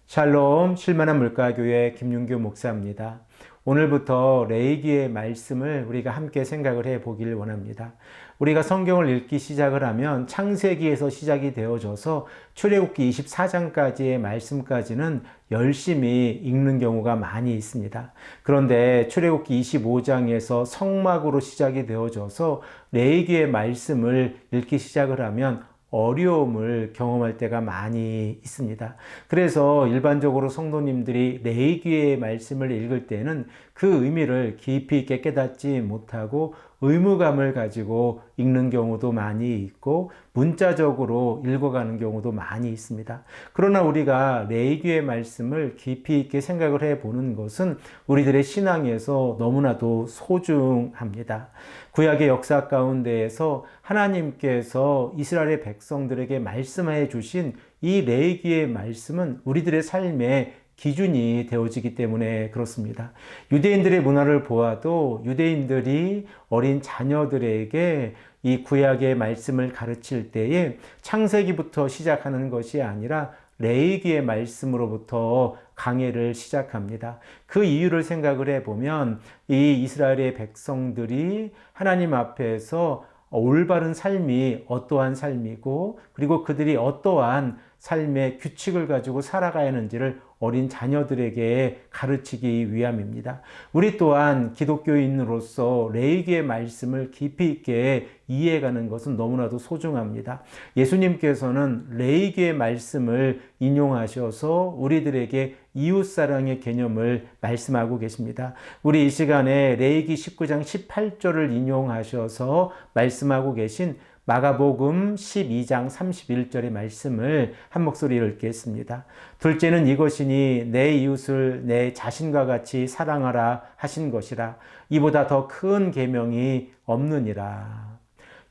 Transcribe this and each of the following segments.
샬롬 실만한 물가교회 김윤규 목사입니다. 오늘부터 레위기의 말씀을 우리가 함께 생각을 해 보길 원합니다. 우리가 성경을 읽기 시작을 하면 창세기에서 시작이 되어져서 출애굽기 24장까지의 말씀까지는 열심히 읽는 경우가 많이 있습니다. 그런데 출애굽기 25장에서 성막으로 시작이 되어져서 레위기의 말씀을 읽기 시작을 하면 어려움을 경험할 때가 많이 있습니다. 그래서 일반적으로 성도님들이 레위기의 말씀을 읽을 때는 그 의미를 깊이 있게 깨닫지 못하고 의무감을 가지고 읽는 경우도 많이 있고 문자적으로 읽어가는 경우도 많이 있습니다. 그러나 우리가 레위기의 말씀을 깊이 있게 생각을 해보는 것은 우리들의 신앙에서 너무나도 소중합니다. 구약의 역사 가운데에서 하나님께서 이스라엘의 백성들에게 말씀해 주신 이 레위기의 말씀은 우리들의 삶의 기준이 되어지기 때문에 그렇습니다. 유대인들의 문화를 보아도 유대인들이 어린 자녀들에게 이 구약의 말씀을 가르칠 때에 창세기부터 시작하는 것이 아니라 레위기의 말씀으로부터 강해를 시작합니다. 그 이유를 생각을 해보면 이 이스라엘의 백성들이 하나님 앞에서 올바른 삶이 어떠한 삶이고 그리고 그들이 어떠한 삶의 규칙을 가지고 살아가야 하는지를 어린 자녀들에게 가르치기 위함입니다. 우리 또한 기독교인으로서 레위기의 말씀을 깊이 있게 이해해가는 것은 너무나도 소중합니다. 예수님께서는 레위기의 말씀을 인용하셔서 우리들에게 이웃사랑의 개념을 말씀하고 계십니다. 우리 이 시간에 레위기 19장 18절을 인용하셔서 말씀하고 계신 마가복음 12장 31절의 말씀을 한 목소리로 읽겠습니다. 둘째는 이것이니 내 이웃을 내 자신과 같이 사랑하라 하신 것이라. 이보다 더 큰 계명이 없느니라.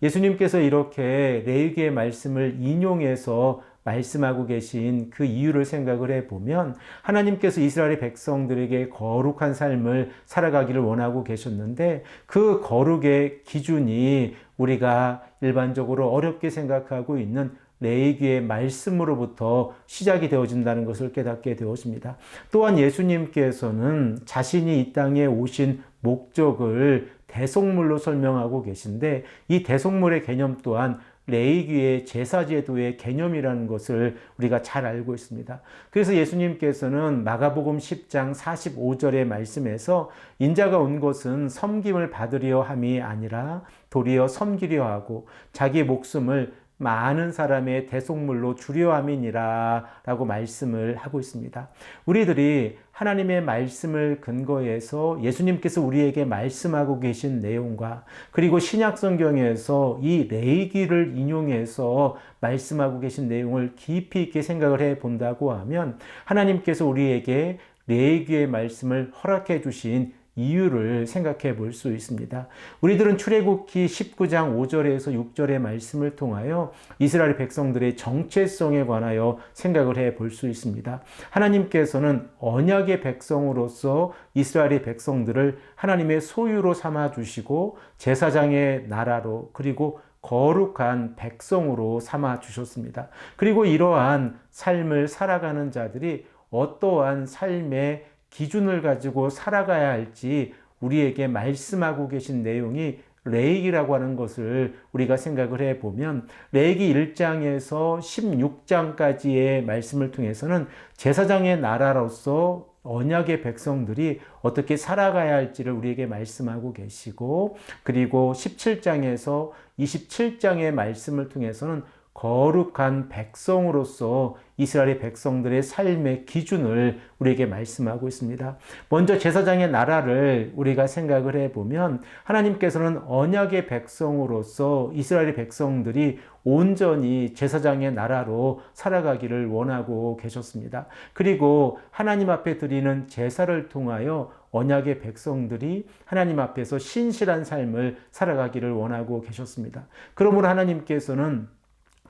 예수님께서 이렇게 레위기의 말씀을 인용해서 말씀하고 계신 그 이유를 생각을 해보면 하나님께서 이스라엘의 백성들에게 거룩한 삶을 살아가기를 원하고 계셨는데 그 거룩의 기준이 우리가 일반적으로 어렵게 생각하고 있는 레위기의 말씀으로부터 시작이 되어진다는 것을 깨닫게 되었습니다. 또한 예수님께서는 자신이 이 땅에 오신 목적을 대속물로 설명하고 계신데 이 대속물의 개념 또한 레위기의 제사제도의 개념이라는 것을 우리가 잘 알고 있습니다. 그래서 예수님께서는 마가복음 10장 45절의 말씀에서 인자가 온 것은 섬김을 받으려 함이 아니라 도리어 섬기려 하고 자기 목숨을 많은 사람의 대속물로 주려 함이니라 라고 말씀을 하고 있습니다. 우리들이 하나님의 말씀을 근거해서 예수님께서 우리에게 말씀하고 계신 내용과 그리고 신약성경에서 이 레위기를 인용해서 말씀하고 계신 내용을 깊이 있게 생각을 해 본다고 하면 하나님께서 우리에게 레위기의 말씀을 허락해 주신 이유를 생각해 볼 수 있습니다. 우리들은 출애굽기 19장 5절에서 6절의 말씀을 통하여 이스라엘 백성들의 정체성에 관하여 생각을 해 볼 수 있습니다. 하나님께서는 언약의 백성으로서 이스라엘의 백성들을 하나님의 소유로 삼아 주시고 제사장의 나라로 그리고 거룩한 백성으로 삼아 주셨습니다. 그리고 이러한 삶을 살아가는 자들이 어떠한 삶의 기준을 가지고 살아가야 할지 우리에게 말씀하고 계신 내용이 레위기라고 하는 것을 우리가 생각을 해보면 레위기 1장에서 16장까지의 말씀을 통해서는 제사장의 나라로서 언약의 백성들이 어떻게 살아가야 할지를 우리에게 말씀하고 계시고 그리고 17장에서 27장의 말씀을 통해서는 거룩한 백성으로서 이스라엘의 백성들의 삶의 기준을 우리에게 말씀하고 있습니다. 먼저 제사장의 나라를 우리가 생각을 해보면 하나님께서는 언약의 백성으로서 이스라엘의 백성들이 온전히 제사장의 나라로 살아가기를 원하고 계셨습니다. 그리고 하나님 앞에 드리는 제사를 통하여 언약의 백성들이 하나님 앞에서 신실한 삶을 살아가기를 원하고 계셨습니다. 그러므로 하나님께서는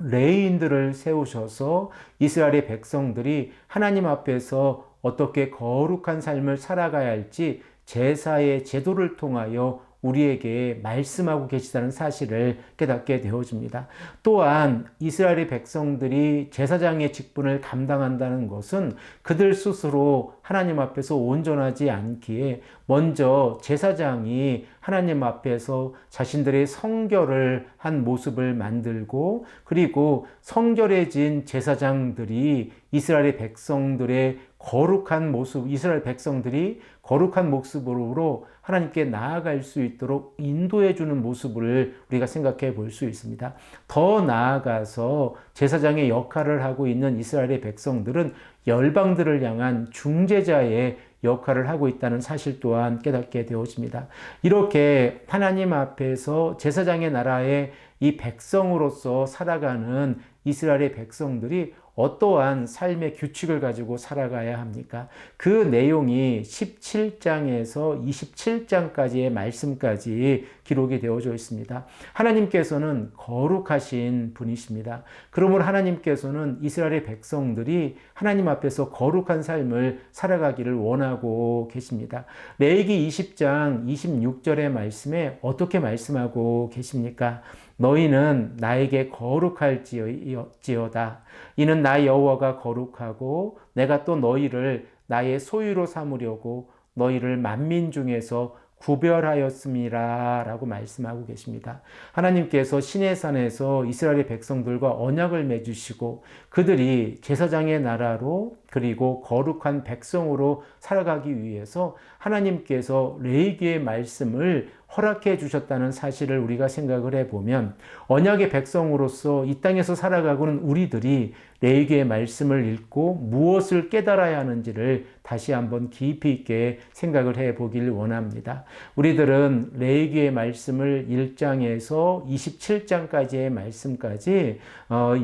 레위인들을 세우셔서 이스라엘의 백성들이 하나님 앞에서 어떻게 거룩한 삶을 살아가야 할지 제사의 제도를 통하여 우리에게 말씀하고 계시다는 사실을 깨닫게 되어집니다. 또한 이스라엘의 백성들이 제사장의 직분을 감당한다는 것은 그들 스스로 하나님 앞에서 온전하지 않기에 먼저 제사장이 하나님 앞에서 자신들의 성결을 한 모습을 만들고, 그리고 성결해진 제사장들이 이스라엘의 백성들의 거룩한 모습, 이스라엘 백성들이 거룩한 모습으로 하나님께 나아갈 수 있도록 인도해 주는 모습을 우리가 생각해 볼 수 있습니다. 더 나아가서 제사장의 역할을 하고 있는 이스라엘의 백성들은 열방들을 향한 중재자의 역할을 하고 있다는 사실 또한 깨닫게 되어집니다. 이렇게 하나님 앞에서 제사장의 나라의 이 백성으로서 살아가는 이스라엘의 백성들이 어떠한 삶의 규칙을 가지고 살아가야 합니까? 그 내용이 17장에서 27장까지의 말씀까지 기록이 되어져 있습니다. 하나님께서는 거룩하신 분이십니다. 그러므로 하나님께서는 이스라엘의 백성들이 하나님 앞에서 거룩한 삶을 살아가기를 원하고 계십니다. 레위기 20장 26절의 말씀에 어떻게 말씀하고 계십니까? 너희는 나에게 거룩할지어다. 이는 나 여호와가 거룩하고 내가 또 너희를 나의 소유로 삼으려고 너희를 만민 중에서 구별하였음이라 라고 말씀하고 계십니다. 하나님께서 시내산에서 이스라엘의 백성들과 언약을 맺으시고 그들이 제사장의 나라로 그리고 거룩한 백성으로 살아가기 위해서 하나님께서 레위기의 말씀을 허락해 주셨다는 사실을 우리가 생각을 해보면 언약의 백성으로서 이 땅에서 살아가고는 우리들이 레위기의 말씀을 읽고 무엇을 깨달아야 하는지를 다시 한번 깊이 있게 생각을 해보길 원합니다. 우리들은 레위기의 말씀을 1장에서 27장까지의 말씀까지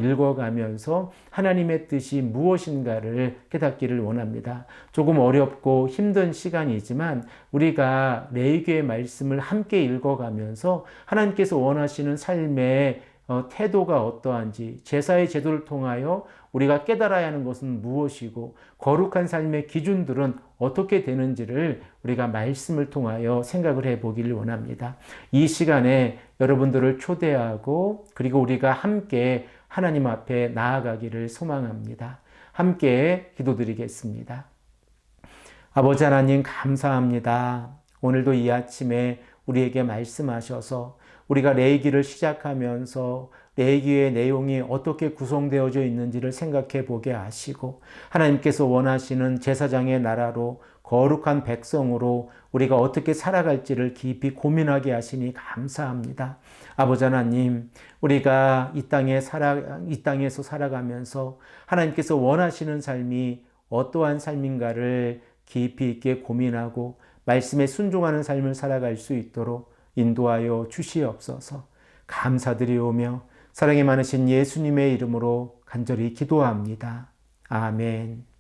읽어가면서 하나님의 뜻이 무엇인가를 깨닫기를 원합니다. 조금 어렵고 힘든 시간이지만 우리가 레위기의 말씀을 함께 읽어가면서 하나님께서 원하시는 삶의 태도가 어떠한지, 제사의 제도를 통하여 우리가 깨달아야 하는 것은 무엇이고 거룩한 삶의 기준들은 어떻게 되는지를 우리가 말씀을 통하여 생각을 해보기를 원합니다. 이 시간에 여러분들을 초대하고 그리고 우리가 함께 하나님 앞에 나아가기를 소망합니다. 함께 기도드리겠습니다. 아버지 하나님 감사합니다. 오늘도 이 아침에 우리에게 말씀하셔서 우리가 레위기를 시작하면서 레위기의 내용이 어떻게 구성되어져 있는지를 생각해 보게 하시고 하나님께서 원하시는 제사장의 나라로 거룩한 백성으로 우리가 어떻게 살아갈지를 깊이 고민하게 하시니 감사합니다. 아버지 하나님, 우리가 이 땅에서 살아가면서 하나님께서 원하시는 삶이 어떠한 삶인가를 깊이 있게 고민하고 말씀에 순종하는 삶을 살아갈 수 있도록 인도하여 주시옵소서. 감사드리오며 사랑이 많으신 예수님의 이름으로 간절히 기도합니다. 아멘.